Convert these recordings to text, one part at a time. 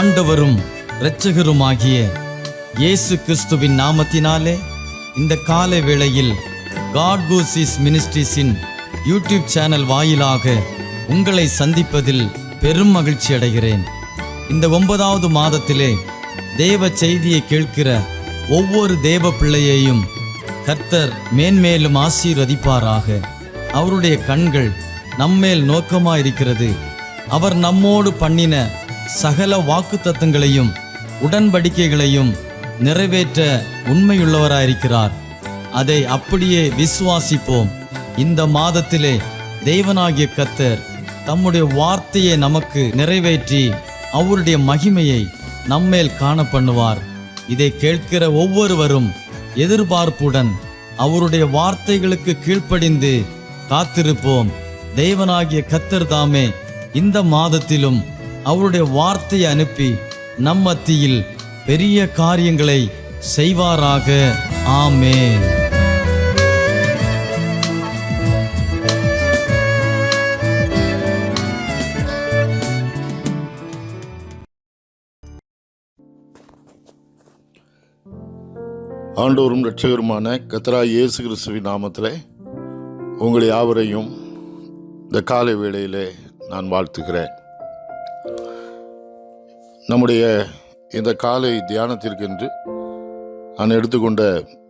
ஆண்டவரும் இரட்சகருமாகிய இயேசு கிறிஸ்துவின் நாமத்தினாலே இந்த காலை வேளையில் காட் கூசிஸ் மினிஸ்ட்ரீஸின் யூடியூப் சேனல் வாயிலாக உங்களை சந்திப்பதில் பெரும் மகிழ்ச்சி அடைகிறேன். இந்த 9வது மாதத்திலே தேவ செய்தியை கேட்கிற ஒவ்வொரு தேவ பிள்ளையையும் கர்த்தர் மேன்மேலும் ஆசீர்வதிப்பாராக. அவருடைய கண்கள் நம்மேல் நோக்கமாயிருக்கிறது. அவர் நம்மோடு பண்ணின சகல வாக்குத்தத்தங்களையும் உடன்படிக்கைகளையும் நிறைவேற்ற உண்மையுள்ளவராயிருக்கிறார். அதை அப்படியே விசுவாசிப்போம். இந்த மாதத்திலே தேவனாகிய கர்த்தர் தம்முடைய வார்த்தையை நமக்கு நிறைவேற்றி அவருடைய மகிமையை நம்மேல் காண பண்ணுவார். இதை கேட்கிற ஒவ்வொருவரும் எதிர்பார்ப்புடன் அவருடைய வார்த்தைகளுக்கு கீழ்ப்படிந்து காத்திருப்போம். தேவனாகிய கர்த்தர் தாமே இந்த மாதத்திலும் அவருடைய வார்த்தையை அனுப்பி நம் மத்தியில் பெரிய காரியங்களை செய்வாராக. ஆமென். ஆண்டவரும் இரட்சகருமான கர்த்தராகிய இயேசு கிறிஸ்துவின் நாமத்திலே உங்கள் யாவரையும் இந்த காலை வேளையிலே நான் வாழ்த்துகிறேன். நம்முடைய இந்த காலை தியானத்திற்கென்று நான் எடுத்துக்கொண்ட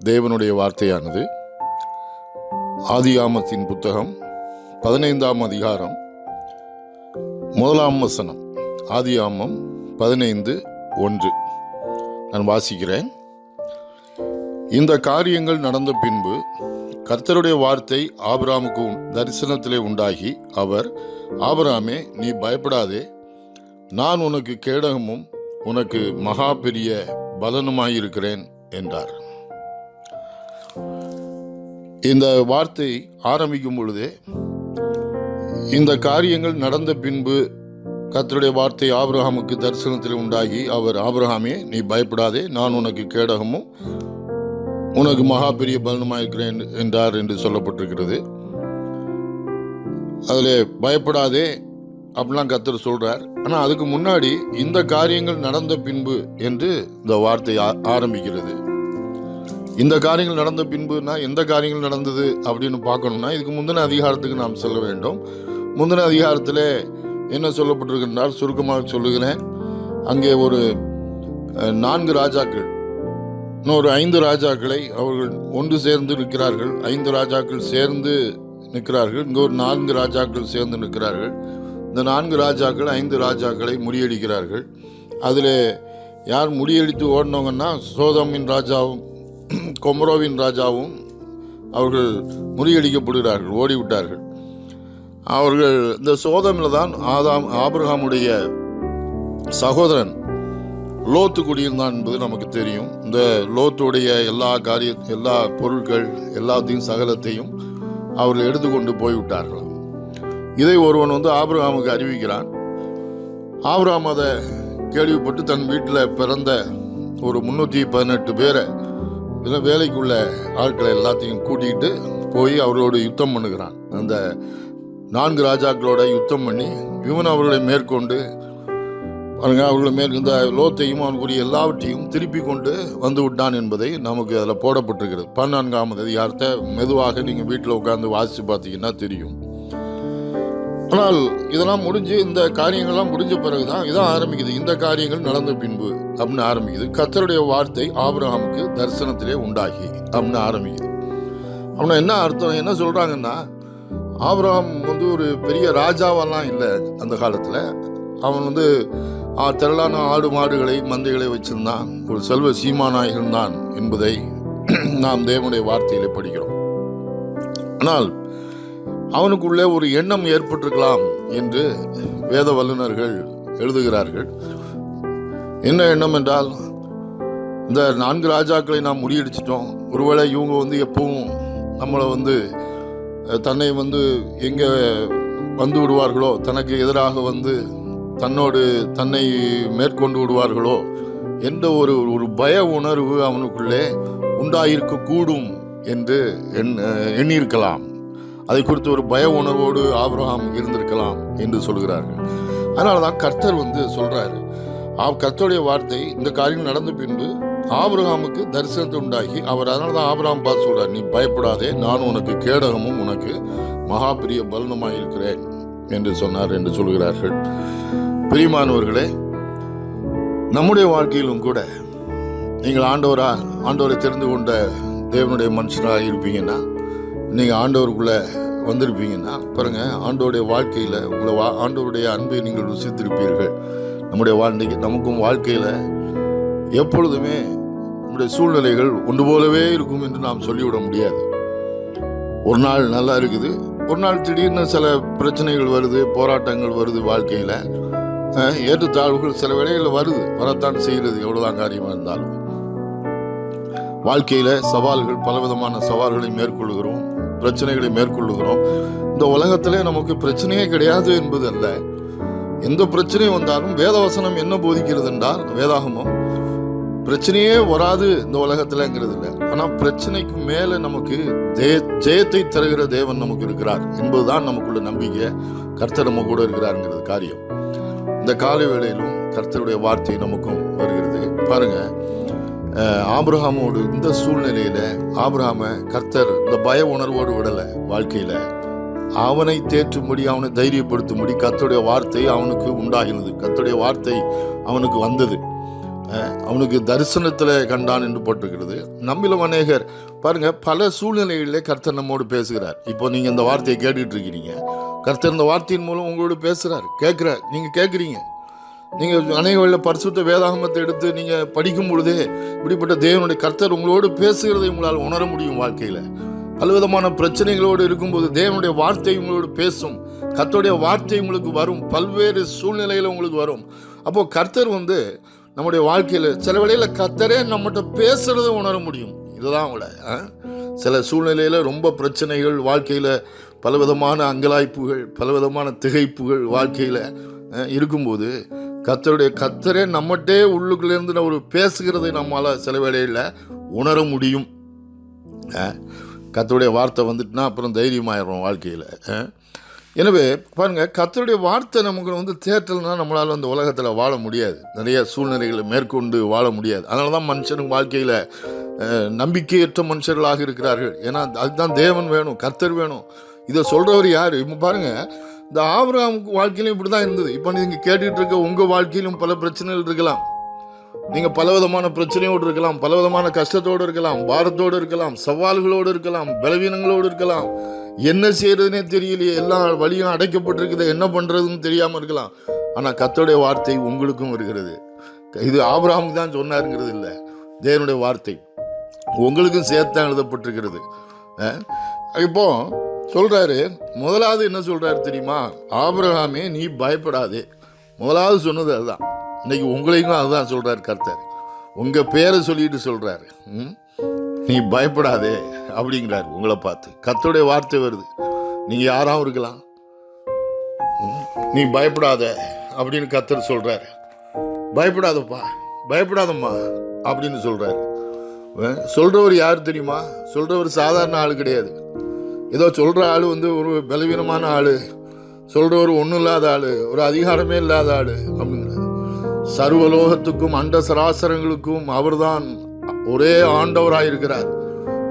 தேவனுடைய வார்த்தையானது ஆதியாமத்தின் புத்தகம் 15ஆம் அதிகாரம் 1ஆம் வசனம். ஆதியாமம் 15:1 நான் வாசிக்கிறேன். இந்த காரியங்கள் நடந்த பின்பு கர்த்தருடைய வார்த்தை ஆபிரகாமுக்கு தரிசனத்திலே உண்டாகி, அவர், ஆபிரகாமே, நீ பயப்படாதே, நான் உனக்கு கேடகமும் உனக்கு மகா பெரிய பலனுமாயிருக்கிறேன் என்றார். இந்த வார்த்தை ஆரம்பிக்கும் பொழுதே இந்த காரியங்கள் நடந்த பின்பு கர்த்தருடைய வார்த்தை ஆபிரகாமுக்கு தரிசனத்தில் உண்டாகி, அவர், ஆபிரகாமே, நீ பயப்படாதே, நான் உனக்கு கேடகமும் உனக்கு மகா பெரிய பலனுமாயிருக்கிறேன் என்றார் என்று சொல்லப்பட்டிருக்கிறது. அதில் பயப்படாதே அப்படிலாம் கர்த்தர் சொல்றார். ஆனால் அதுக்கு முன்னாடி இந்த காரியங்கள் நடந்த பின்பு என்று இந்த வார்த்தை ஆரம்பிக்கிறது. இந்த காரியங்கள் நடந்த பின்புனா எந்த காரியங்கள் நடந்தது அப்படின்னு பார்க்கணும்னா இதுக்கு முந்தின அதிகாரத்துக்கு நாம் செல்ல வேண்டும். முந்தின அதிகாரத்தில் என்ன சொல்லப்பட்டிருக்கின்றால் சுருக்கமாக சொல்லுகிறேன். அங்கே ஒரு 4 ராஜாக்கள், இன்னொரு 5 ராஜாக்களை அவர்கள் ஒன்று சேர்ந்து நிற்கிறார்கள். 5 ராஜாக்கள் சேர்ந்து நிற்கிறார்கள். இங்கே ஒரு 4 ராஜாக்கள் சேர்ந்து நிற்கிறார்கள். இந்த 4 ராஜாக்கள் 5 ராஜாக்களை முறியடிக்கிறார்கள். அதில் யார் முறியடித்து ஓடினவங்கன்னா சோதமின் ராஜாவும் கொமரோவின் ராஜாவும் அவர்கள் முறியடிக்கப்படுகிறார்கள், ஓடிவிட்டார்கள். அவர்கள் இந்த சோதமில் தான் ஆபிரகாமுடைய சகோதரன் லோத்து குடியிருந்தான் என்பது நமக்கு தெரியும். இந்த லோத்துடைய எல்லா பொருட்கள் எல்லாத்தையும் சகலத்தையும் அவர்கள் எடுத்துக்கொண்டு போய்விட்டார்களாம். இதை ஒருவன் ஆபிரகாமுக்கு அறிவிக்கிறான். ஆபிரகாம் அதை கேள்விப்பட்டு தன் வீட்டில் பிறந்த ஒரு 318 பேரை வேலைக்குள்ள ஆட்களை எல்லாத்தையும் கூட்டிகிட்டு போய் அவர்களோடு யுத்தம் பண்ணுகிறான். அந்த 4 ராஜாக்களோட யுத்தம் பண்ணி இவன் அவர்களை மேற்கொண்டு அவர்களை இந்த லோத்தையும் அவனுக்குரிய எல்லாவற்றையும் திருப்பி கொண்டு வந்து விட்டான் என்பதை நமக்கு அதில் போடப்பட்டிருக்கிறது. 14ஆம் அதிகாரத்தை மெதுவாக நீங்கள் வீட்டில் உட்கார்ந்து வாசித்து பார்த்தீங்கன்னா தெரியும். ஆனால் இதெல்லாம் முடிஞ்சு, இந்த காரியங்கள்லாம் முடிஞ்ச பிறகுதான் இதான் ஆரம்பிக்குது. இந்த காரியங்கள் நடந்த பின்பு அப்படின்னு ஆரம்பிக்குது. கர்த்தருடைய வார்த்தை ஆபிரகாமுக்கு தரிசனத்திலே உண்டாகி அப்படின்னு ஆரம்பிக்குது. அப்படின்னா என்ன அர்த்தம், என்ன சொல்றாங்கன்னா, ஆபிரகாம் ஒரு பெரிய ராஜாவெல்லாம் இல்லை அந்த காலத்தில். அவன் திரளான ஆடு மாடுகளை மந்தைகளை வச்சிருந்தான். ஒரு செல்வ சீமானாய் இருந்தான் என்பதை நாம் தேவனுடைய வார்த்தையிலே படிக்கிறோம். ஆனால் அவனுக்குள்ளே ஒரு எண்ணம் ஏற்பட்டிருக்கலாம் என்று வேத வல்லுநர்கள் எழுதுகிறார்கள். என்ன எண்ணம் என்றால், இந்த 4 ராஜாக்களை நாம் முறியடிச்சிட்டோம், ஒருவேளை இவங்க எப்பவும் நம்மளை தன்னை எங்கே வந்து விடுவார்களோ, தனக்கு எதிராக தன்னை மேற்கொண்டு விடுவார்களோ என்ற ஒரு பய உணர்வு அவனுக்குள்ளே உண்டாயிருக்க கூடும் என்று எண்ணியிருக்கலாம். அதை குறித்து ஒரு பய உணர்வோடு ஆபிரகாம் இருந்திருக்கலாம் என்று சொல்கிறார்கள். அதனால தான் கர்த்தர் சொல்றாரு, கர்த்தருடைய வார்த்தை இந்த காரியம் நடந்த பின்பு ஆபிரகாமுக்கு தரிசனத்தை உண்டாகி அவர் அதனால தான் ஆபிரகாம் பார்த்து சொல்றார், நீ பயப்படாதே, நான் உனக்கு கேடகமும் உனக்கு மகா பெரிய பலனுமாய் இருக்கிறேன் என்று சொன்னார் என்று சொல்கிறார்கள். பிரியமானவர்களே, நம்முடைய வாழ்க்கையிலும் கூட நீங்கள் ஆண்டவரை தெரிந்து கொண்ட தேவனுடைய மனுஷனாக இருப்பீங்கன்னா, நீங்கள் ஆண்டவருக்குள்ளே வந்திருப்பீங்கன்னா பாருங்க, ஆண்டவருடைய வாழ்க்கையில் உங்களை ஆண்டவருடைய அன்பை நீங்கள் ருசித்திருப்பீர்கள். நம்முடைய வாழ்க்கைக்கு நமக்கும் வாழ்க்கையில் எப்பொழுதுமே நம்முடைய சூழ்நிலைகள் ஒன்று போலவே இருக்கும் என்று நாம் சொல்லிவிட முடியாது. ஒரு நாள் நல்லா இருக்குது, ஒரு நாள் திடீர்னு சில பிரச்சனைகள் வருது, போராட்டங்கள் வருது, வாழ்க்கையில் ஏற்றத்தாழ்வுகள் சில வேளைகளில் வரத்தான் செய்கிறது. எவ்வளோதான் காரியமாக இருந்தாலும் வாழ்க்கையில் சவால்கள், பலவிதமான சவால்களை மேற்கொள்ளுகிறோம், பிரச்சனைகளை மேற்கொள்ளுகிறோம். இந்த உலகத்திலே நமக்கு பிரச்சனையே கிடையாது என்பது அல்ல. எந்த பிரச்சனை வந்தாலும் வேதவசனம் என்ன போதிக்கிறது என்றால், வேதாகமம் பிரச்சனையே வராது இந்த உலகத்திலங்கிறது இல்லை. ஆனால் பிரச்சனைக்கு மேலே நமக்கு ஜெயத்தை தருகிற தேவன் நமக்கு இருக்கிறார் என்பதுதான் நமக்குள்ள நம்பிக்கை. கர்த்தர் நம்ம கூட இருக்கிறாருங்கிறது காரியம். இந்த காலை வேளையிலும் கர்த்தருடைய வார்த்தை நமக்கும் வருகிறது. பாருங்க, ஆபிரகாமோடு இந்த சூழ்நிலையில ஆபிரகாம கர்த்தர் இந்த பய உணர்வோடு விடலை. வாழ்க்கையில அவனை தேற்றும்படி, அவனை தைரியப்படுத்தும்படி கர்த்தருடைய வார்த்தை அவனுக்கு உண்டாகினது. கர்த்தருடைய வார்த்தை அவனுக்கு வந்தது. அவனுக்கு தரிசனத்தில் கண்டான் என்று போட்டிருக்கிறது. நம்மிலும் அநேகர் பாருங்க, பல சூழ்நிலைகளிலே கர்த்தர் நம்மோடு பேசுகிறார். இப்போ நீங்க இந்த வார்த்தையை கேட்டுட்டு இருக்கிறீங்க, கர்த்தர் இந்த வார்த்தையின் மூலம் உங்களோடு பேசுறார். நீங்க கேட்குறீங்க. நீங்கள் அநேக வழியில் பரிசுத்த வேதாகமத்தை எடுத்து நீங்கள் படிக்கும் பொழுதே இப்படிப்பட்ட தேவனுடைய கர்த்தர் உங்களோடு பேசுகிறதை உங்களால் உணர முடியும். வாழ்க்கையில் பலவிதமான பிரச்சனைகளோடு இருக்கும்போது தேவனுடைய வார்த்தை உங்களோடு பேசும். கர்த்தருடைய வார்த்தை உங்களுக்கு வரும், பல்வேறு சூழ்நிலையில் உங்களுக்கு வரும். அப்போது கர்த்தர் நம்முடைய வாழ்க்கையில் சில வேளையில் கர்த்தரே நம்மகிட்ட பேசுகிறத உணர முடியும். இதுதான் அவங்கள சில சூழ்நிலையில் ரொம்ப பிரச்சனைகள், வாழ்க்கையில் பலவிதமான அங்கலாய்ப்புகள், பலவிதமான திகைப்புகள் வாழ்க்கையில் இருக்கும்போது கர்த்தரே நம்மகிட்டே உள்ளுக்குள்ளேருந்து ஒரு பேசுகிறதை நம்மளால் சில வேளையில் உணர முடியும். கர்த்தருடைய வார்த்தை வந்துட்டுனா அப்புறம் தைரியமாயிடும் வாழ்க்கையில். எனவே பாருங்கள், கர்த்தருடைய வார்த்தை நமக்கு தேற்றல்னா நம்மளால் அந்த உலகத்தில் வாழ முடியாது. நிறைய சூழ்நிலைகளை மேற்கொண்டு வாழ முடியாது. அதனால தான் மனுஷனுக்கு வாழ்க்கையில் நம்பிக்கையற்ற மனுஷர்களாக இருக்கிறார்கள். ஏன்னா அதுதான் தேவன் வேணும், கர்த்தர் வேணும். இதை சொல்கிறவர் யார்? இப்போ பாருங்கள், இந்த ஆபிரகாமுக்கு வாழ்க்கையிலும் இப்படி தான் இருந்தது. இப்போ நீங்கள் கேட்டுக்கிட்டு இருக்க உங்கள் வாழ்க்கையிலும் பல பிரச்சனைகள் இருக்கலாம். நீங்கள் பலவிதமான பிரச்சனையோடு இருக்கலாம், பலவிதமான கஷ்டத்தோடு இருக்கலாம், பாரத்தோடு இருக்கலாம், சவால்களோடு இருக்கலாம், பலவீனங்களோடு இருக்கலாம். என்ன செய்யறதுனே தெரியலையே, எல்லா வழியும் அடைக்கப்பட்டிருக்குது, என்ன பண்ணுறதுன்னு தெரியாமல் இருக்கலாம். ஆனால் கர்த்தருடைய வார்த்தை உங்களுக்கும் இருக்கிறது. இது ஆபிரகாமுக்கு தான் சொன்னாருங்கிறது இல்லை, தேவனுடைய வார்த்தை உங்களுக்கும் சேர்த்தான் எழுதப்பட்டிருக்கிறது. இப்போ சொல்றாரு, முதலாவது என்ன சொல்றாரு தெரியுமா? ஆபிரகாமே நீ பயப்படாதே. முதலாவது சொன்னது அதுதான். இன்னைக்கு உங்களையும் அதுதான் சொல்றாரு கர்த்தர். உங்க பேரை சொல்லிட்டு சொல்றாரு, நீ பயப்படாதே அப்படிங்கிறாரு. உங்களை பார்த்து கர்த்தருடைய வார்த்தை வருது. நீங்க யாராவும் இருக்கலாம், நீ பயப்படாத அப்படின்னு கர்த்தர் சொல்றாரு. பயப்படாதப்பா, பயப்படாதம்மா அப்படின்னு சொல்றாரு. சொல்றவர் யார் தெரியுமா? சொல்றவர் சாதாரண ஆள் கிடையாது. ஏதோ சொல்ற ஆள் ஒரு பலவீனமான ஆளு, சொல்றவர் ஒன்றும் இல்லாத ஆளு, ஒரு அதிகாரமே இல்லாத ஆளு அப்படிங்கிறாரு. சர்வலோகத்துக்கும் அண்ட சராசரங்களுக்கும் அவர்தான் ஒரே ஆண்டவராயிருக்கிறார்.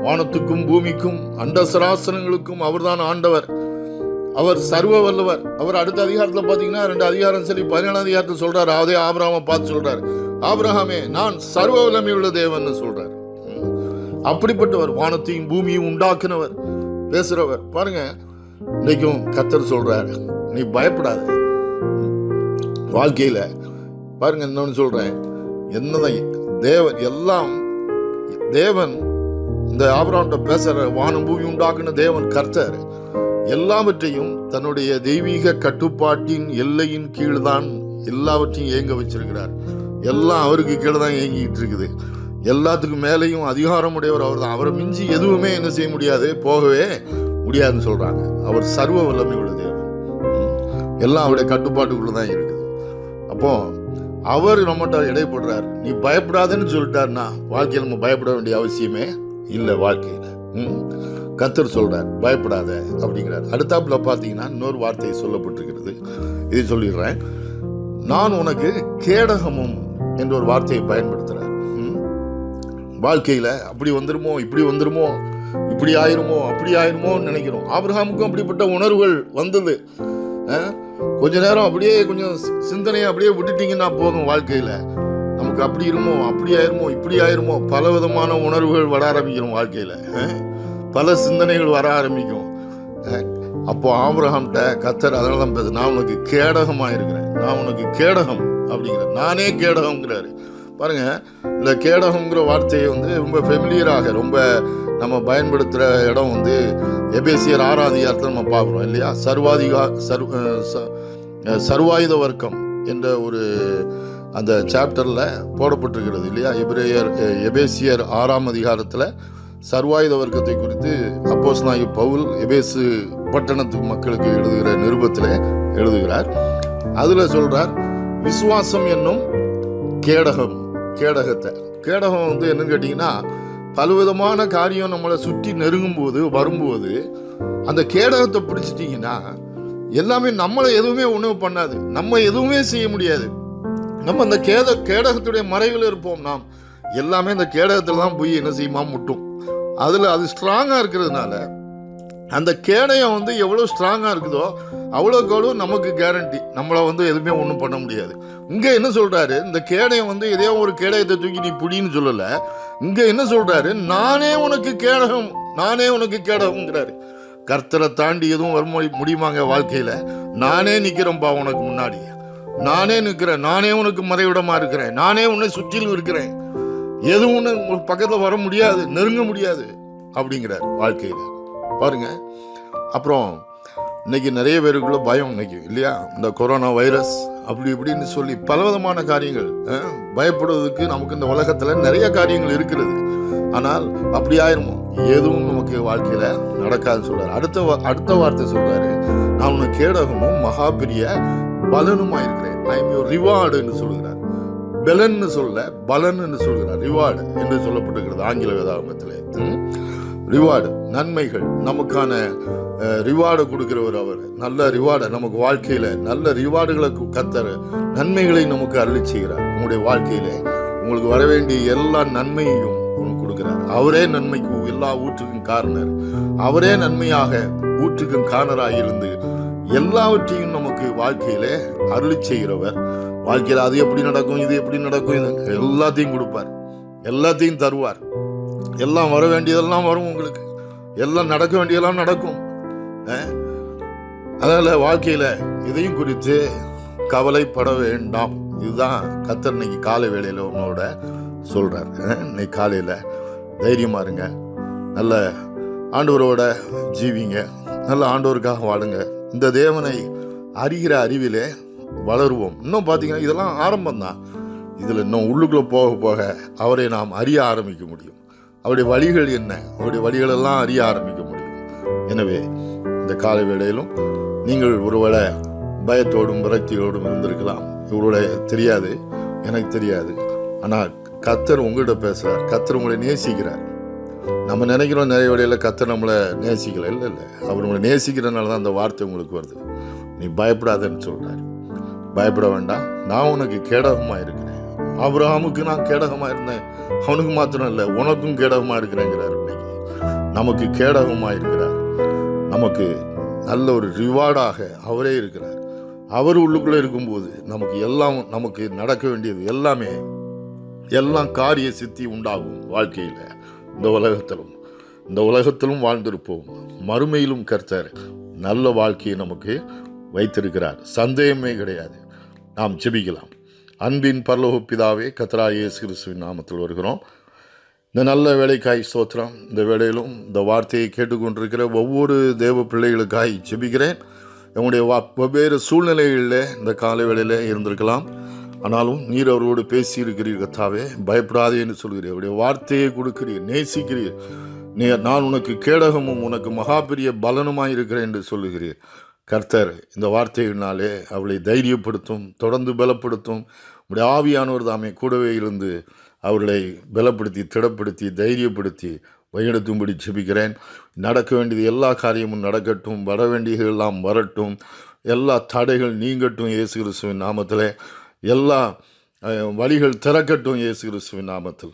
வானத்துக்கும் பூமிக்கும் அண்ட சராசரங்களுக்கும் அவர்தான் ஆண்டவர். அவர் சர்வ வல்லவர். அவர் அடுத்த அதிகாரத்தில் பார்த்தீங்கன்னா 2 அதிகாரம் சரி 17 அதிகாரத்தில் சொல்றாரு. அதே ஆபிரகாமை பார்த்து சொல்றாரு, ஆபிரகாமே நான் சர்வ வல்லமை உள்ள தேவன் சொல்றாரு. அப்படிப்பட்டவர், வானத்தையும் பூமியும் உண்டாக்குனவர், பேசுறவர். பாருங்க, இன்னைக்கும் கர்த்தர் சொல்றாரு, நீ பயப்படாத. வாழ்க்கையில பாருங்க, இன்னொன்னு சொல்றேன், என்னதான் தேவன் இந்த ஆபிரகாம்கிட்ட பேசுற, வானம் பூமி உண்டாக்குன தேவன் கர்த்தர் எல்லாவற்றையும் தன்னுடைய தெய்வீக கட்டுப்பாட்டின் எல்லையின் கீழ் தான் எல்லாவற்றையும் இயங்க வச்சிருக்கிறார். எல்லாம் அவருக்கு கீழே தான் இயங்கிட்டு இருக்குது. எல்லாத்துக்கும் மேலேயும் அதிகாரம் உடையவர் அவர் தான். அவரை மிஞ்சி எதுவுமே என்ன செய்ய முடியாது, போகவே முடியாதுன்னு சொல்றாங்க. அவர் சர்வ வல்லமை உள்ள தேவன். எல்லாம் அவருடைய கட்டுப்பாட்டுக்குள்ள தான் இருக்குது. அப்போ அவர் நம்மகிட்ட இடைப்படுறார். நீ பயப்படாதன்னு சொல்லிட்டாருன்னா வாழ்க்கையில் நம்ம பயப்பட வேண்டிய அவசியமே இல்லை. வாழ்க்கையில் கர்த்தர் சொல்றார் பயப்படாத அப்படிங்கிறார். அடுத்தாப்புல பார்த்தீங்கன்னா இன்னொரு வார்த்தை சொல்லப்பட்டிருக்கிறது. இதை சொல்லிடுறேன். நான் உனக்கு கேடகமும் என்ற ஒரு வார்த்தையை பயன்படுத்துறார். வாழ்க்கையில அப்படி வந்துருமோ, இப்படி வந்துருமோ, இப்படி ஆயிருமோ, அப்படி ஆயிருமோன்னு நினைக்கிறோம். ஆபிரகாமுக்கும் அப்படிப்பட்ட உணர்வுகள் வந்தது. கொஞ்ச நேரம் அப்படியே கொஞ்சம் சிந்தனையை அப்படியே விட்டுட்டீங்கன்னா போதும், வாழ்க்கையில நமக்கு அப்படி இருமோ, அப்படி ஆயிருமோ, இப்படி ஆயிருமோ, பல விதமான உணர்வுகள் வர ஆரம்பிக்கிறோம். வாழ்க்கையில பல சிந்தனைகள் வர ஆரம்பிக்கும். அப்போ ஆபிரகாம்கிட்ட கர்த்தர் அதனால தான் பேச, நான் உனக்கு கேடகமாக இருக்கிறேன், நான் உனக்கு கேடகம் அப்படிங்கிற, நானே கேடகம்ங்கிறாரு. பாருங்க, இந்த கேடகம்ங்கிற வார்த்தையை ரொம்ப ஃபெமிலியராக ரொம்ப நம்ம பயன்படுத்துகிற இடம் எபேசியர் 6ஆம் அதிகாரத்தில் நம்ம பார்க்குறோம் இல்லையா? சர்வாயுத வர்க்கம் என்ற ஒரு அந்த சாப்டரில் போடப்பட்டிருக்கிறது இல்லையா? எபேசியர் 6ஆம் அதிகாரத்தில் சர்வாயுத வர்க்கத்தை குறித்து அப்போஸ்தலனாகிய பவுல் எபேசு பட்டணத்து மக்களுக்கு எழுதுகிற நிருபத்தில் எழுதுகிறார். அதில் சொல்கிறார், விசுவாசம் என்னும் கேடகத்தை. கேடகம் என்னன்னு கேட்டிங்கன்னா, பலவிதமான காரியம் நம்மளை சுற்றி நெருங்கும் போது வரும்போது அந்த கேடகத்தை பிடிச்சிட்டிங்கன்னா எல்லாமே நம்மளை எதுவுமே உணவு பண்ணாது, நம்ம எதுவுமே செய்ய முடியாது. நம்ம அந்த கேடகத்துடைய மறைவில் இருப்போம். நாம் எல்லாமே அந்த கேடகத்தில் தான் போய் என்ன செய்யுமா முட்டும். அதில் அது ஸ்ட்ராங்காக இருக்கிறதுனால அந்த கேடயம் எவ்வளோ ஸ்ட்ராங்காக இருக்குதோ அவ்வளோக்கு அவ்வளோ நமக்கு கேரண்டி, நம்மளை எதுவுமே ஒன்றும் பண்ண முடியாது. இங்கே என்ன சொல்கிறாரு, இந்த கேடயம் இதே ஒரு கேடயத்தை தூக்கி நீ புடின்னு சொல்லலை. இங்கே என்ன சொல்கிறாரு, நானே உனக்கு கேடகம், நானே உனக்கு கேடகம்ங்கிறாரு. கர்த்தரை தாண்டி எதுவும் வர முடியுமாங்க வாழ்க்கையில்? நானே நிற்கிறேன்ப்பா உனக்கு முன்னாடி, நானே நிற்கிறேன், நானே உனக்கு மறைவிடமாக இருக்கிறேன், நானே உன்னை சுற்றிலும் இருக்கிறேன், எதுவும் ஒன்று பக்கத்தில் வர முடியாது, நெருங்க முடியாது அப்படிங்கிறார் வாழ்க்கையில். பாருங்க, அப்புறம் இன்னைக்கு நிறைய பேருக்குள்ள பயம் இன்னைக்கு இல்லையா? இந்த கொரோனா வைரஸ் அப்படி இப்படின்னு சொல்லி பலவிதமான காரியங்கள், பயப்படுவதற்கு நமக்கு இந்த உலகத்தில் நிறைய காரியங்கள் இருக்கிறது. ஆனால் அப்படி ஆயிருமோ, எதுவும் நமக்கு வாழ்க்கையில நடக்காதுன்னு சொல்றாரு. அடுத்த வார்த்தை சொல்றாரு, நான் உனக்கு கேடகமும் மகா பெரிய பலனுமா இருக்கிறேன். ஐ எம் யுவர் ரிவார்டு என்று சொல்கிறார். பெலன்னு சொல்ல பலன் என்று சொல்கிறார். ரிவார்டு என்று சொல்லப்பட்டிருக்கிறது ஆங்கில வேதாகமத்திலே. ரிவார்டு, நன்மைகள், நமக்கான ரிவார்டு கொடுக்கிறவர் அவர். நல்ல ரிவார்டை நமக்கு வாழ்க்கையில நல்ல ரிவார்டுகளை கர்த்தர் நன்மைகளை நமக்கு அருளி செய்கிறார். உங்களுடைய வாழ்க்கையில உங்களுக்கு வர வேண்டிய எல்லா நன்மையையும் உங்களுக்கு கொடுக்கிறார். அவரே நன்மைக்கு எல்லா ஊற்றுக்கும் காரணர், அவரே நன்மையாக ஊற்றுக்கும் காரணராக இருந்து எல்லாவற்றையும் நமக்கு வாழ்க்கையில அருளி செய்கிறவர். வாழ்க்கையில அது எப்படி நடக்கும், இது எப்படி நடக்கும், எல்லாத்தையும் கொடுப்பார், எல்லாத்தையும் தருவார். எல்லாம் வர வேண்டியதெல்லாம் வரும், உங்களுக்கு எல்லாம் நடக்க வேண்டியதெல்லாம் நடக்கும். அதனால வாழ்க்கையில இதையும் குறித்து கவலைப்பட வேண்டாம். இதுதான் கர்த்தர் இன்னைக்கு காலை வேளையில உன்னோட சொல்றார். இன்னைக்கு காலையில தைரியமா இருங்க, நல்ல ஆண்டவரோட ஜீவிங்க, நல்ல ஆண்டவருக்காக வாழுங்க. இந்த தேவனை அறிகிற அறிவிலே வளருவோம். இன்னும் பார்த்தீங்கன்னா இதெல்லாம் ஆரம்பம்தான். இதில் இன்னும் உள்ளுக்குள்ளே போக போக அவரை நாம் அறிய ஆரம்பிக்க முடியும். அவருடைய வழிகள் என்ன, அவருடைய வழிகளெல்லாம் அறிய ஆரம்பிக்க முடியும். எனவே இந்த காலை வேளையிலும் நீங்கள் ஒருவேளை பயத்தோடும் விரக்தியோடும் இருந்திருக்கலாம். இவருடைய தெரியாது, எனக்கு தெரியாது. ஆனால் கர்த்தர் உங்கள்கிட்ட பேசுகிறார், கர்த்தர் உங்களை நேசிக்கிறார். நம்ம நினைக்கிறோம் நிறைய வேளையில் கர்த்தர் நம்மளை நேசிக்கல. இல்லை, அவர் உங்களை நேசிக்கிறதுனால தான் அந்த வார்த்தை உங்களுக்கு வருது. நீ பயப்படாதன்னு சொல்கிறார். பயப்பட வேண்டாம், நான் உனக்கு கேடகமாக இருக்கிறேன். ஆபிரகாமுக்கு நான் கேடகமாக இருந்தேன், அவனுக்கு மாத்திரம் இல்லை உனக்கும் கேடகமாக இருக்கிறேங்கிறார். இன்னைக்கு நமக்கு கேடகமாக இருக்கிறார். நமக்கு நல்ல ஒரு ரிவார்டாக அவரே இருக்கிறார். அவர் உள்ளுக்குள்ளே இருக்கும்போது நமக்கு நடக்க வேண்டியது எல்லாம் காரிய சித்தி உண்டாகும். வாழ்க்கையில் இந்த உலகத்திலும் வாழ்ந்திருப்போம், மறுமையிலும் கர்த்தர் நல்ல வாழ்க்கையை நமக்கு வைத்திருக்கிறார். சந்தேகமே கிடையாது. நாம் ஜெபிக்கலாம். அன்பின் பரலோக பிதாவே, கர்த்தராகிய இயேசு கிறிஸ்துவின் நாமத்தில் வருகிறோம். இந்த நல்ல வேலைக்காய் ஸ்தோத்திரம். இந்த வேளையிலும் இந்த வார்த்தையை கேட்டுக்கொண்டிருக்கிற ஒவ்வொரு தேவ பிள்ளைகளுக்காய் ஜெபிக்கிறேன். என்னுடைய வெவ்வேறு சூழ்நிலைகளில் இந்த காலை வேளையில் இருந்திருக்கலாம். ஆனாலும் நீர் அவரோடு பேசியிருக்கிறீர். கர்த்தாவே, பயப்படாதே என்று சொல்கிறீர். அவருடைய வார்த்தையை கொடுக்கிறீர், நேசிக்கிறீர். நான் உனக்கு கேடகமும் உனக்கு மகா பெரிய பலனுமாய் இருக்கிறேன் என்று சொல்லுகிறீர். கர்த்தர் இந்த வார்த்தையினாலே அவளை தைரியப்படுத்தும், தொடர்ந்து பலப்படுத்தும். உடைய ஆவியானவர் தாமே கூடவே இருந்து அவர்களை பலப்படுத்தி, திடப்படுத்தி, தைரியப்படுத்தி வழிநடத்தும்படி ஜெபிக்கிறேன். நடக்க வேண்டியது எல்லா காரியமும் நடக்கட்டும், வர வேண்டியதெல்லாம் வரட்டும். எல்லா தடைகள் நீங்கட்டும் இயேசு கிறிஸ்துவின் நாமத்தில். எல்லா வழிகள் திறக்கட்டும் இயேசு கிறிஸ்துவின் நாமத்தில்.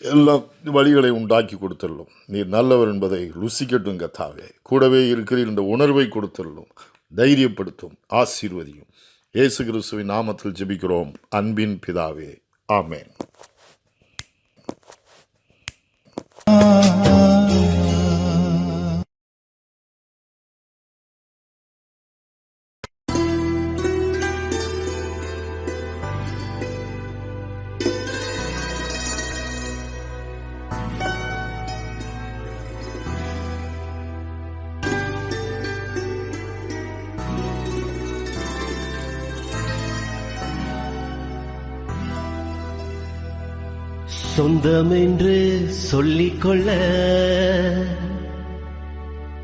எல்லா வழிகளை உண்டாக்கி கொடுத்துள்ளோம். நீர் நல்லவர் என்பதை ருசிக்கட்டும் கர்த்தாவே. கூடவே இருக்கிறீர் என்ற உணர்வை கொடுத்துள்ளோம். தைரியப்படுத்தும், ஆசீர்வதியும். இயேசு கிறிஸ்துவின் நாமத்தில் ஜெபிக்கிறோம் அன்பின் பிதாவே, ஆமென். சொந்தம் என்று சொல்லிக்கொள்ள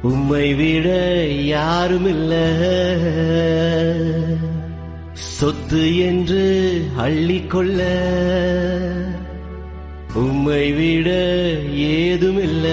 உம்மை விட யாருமில்ல. சொத்து என்று அள்ளிக்கொள்ள உம்மை விட ஏதுமில்ல.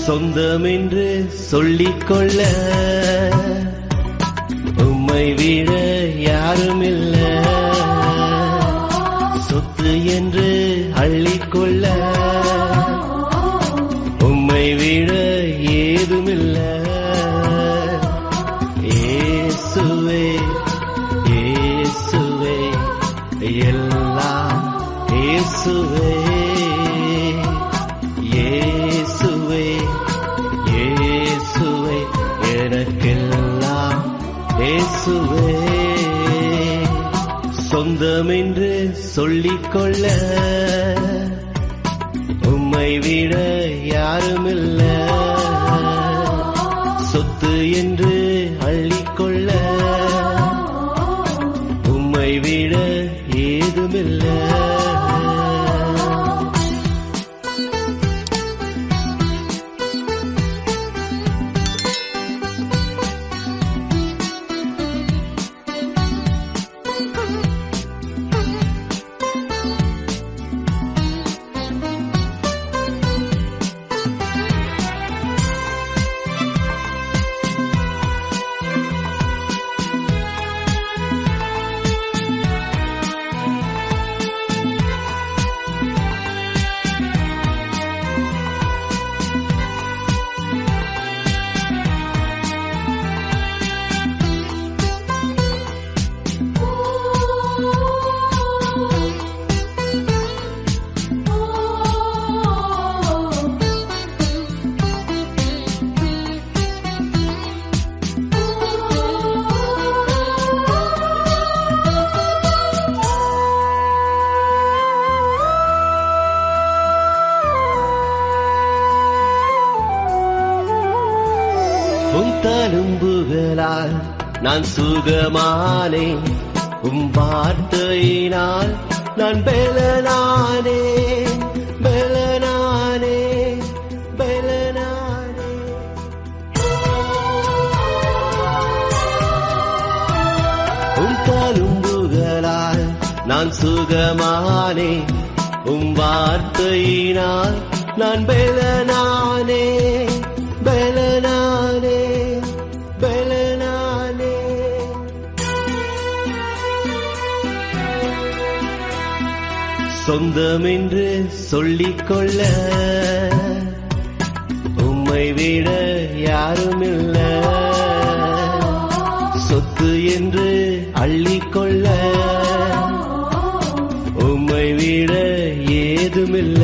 சொந்தம் என்று சொல்லிக்கொள்ள உம்மை விட யாருமில்ல. சொத்து என்று அள்ளிக்கொள்ள உம்மை விட ஏதுமில்ல. இயேசுவே இயேசுவே எல்லாம் இயேசுவே. இயேசுவே இயேசுவே எனக்கெல்லாம் இயேசுவே. சொந்தம் என்று சொல்லிக்கொள்ள உம்மை விட யாருமில்ல. சொத்து என்று அள்ளிக்கொள்ள உம்மை விட ஏதுமில்ல. உம் தழும்புகளால் நான் சுகமானேன். உம் வார்த்தையினால் நான் பெலனானே பெலனானே பெலனானே. உம் தழும்புகளால் நான் சுகமானேன். உம் வார்த்தையினால் நான் பெலனானே பெலனானே பெலனானே. சொந்தம் என்று சொல்லிக்கொள்ள உம்மை விட யாருமில்ல. சொத்து என்று அள்ளிக்கொள்ள உம்மை விட ஏதுமில்ல.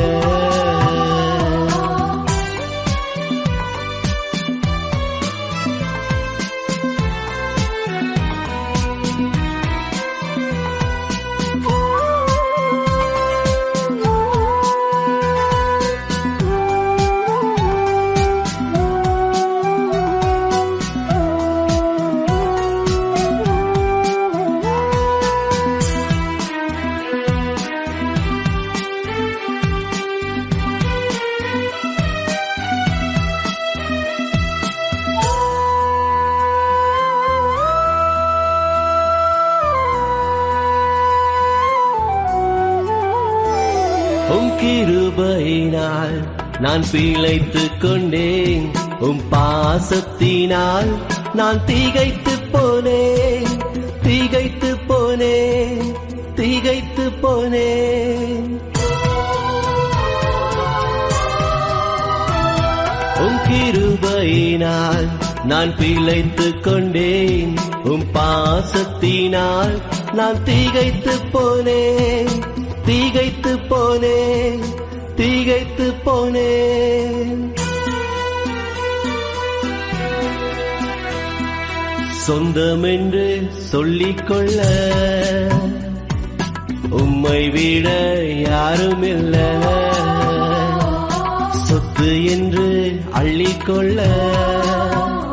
நான் பிழைத்துக் கொண்டேன். உம் பாசத்தினால் நான் திகைத்து போனேன், திகைத்து போனேன், திகைத்து போனேன். உம் கிருபையினால் நான் பிழைத்துக் கொண்டேன். உம் பாசத்தினால் நான் திகைத்து போனேன், திகைத்து போனேன், திகைத்து போனேன். சொந்தமென்று சொல்லிக்கொள்ள உம்மை விட யாருமில்லை. சொத்து என்று அள்ளிக்கொள்ள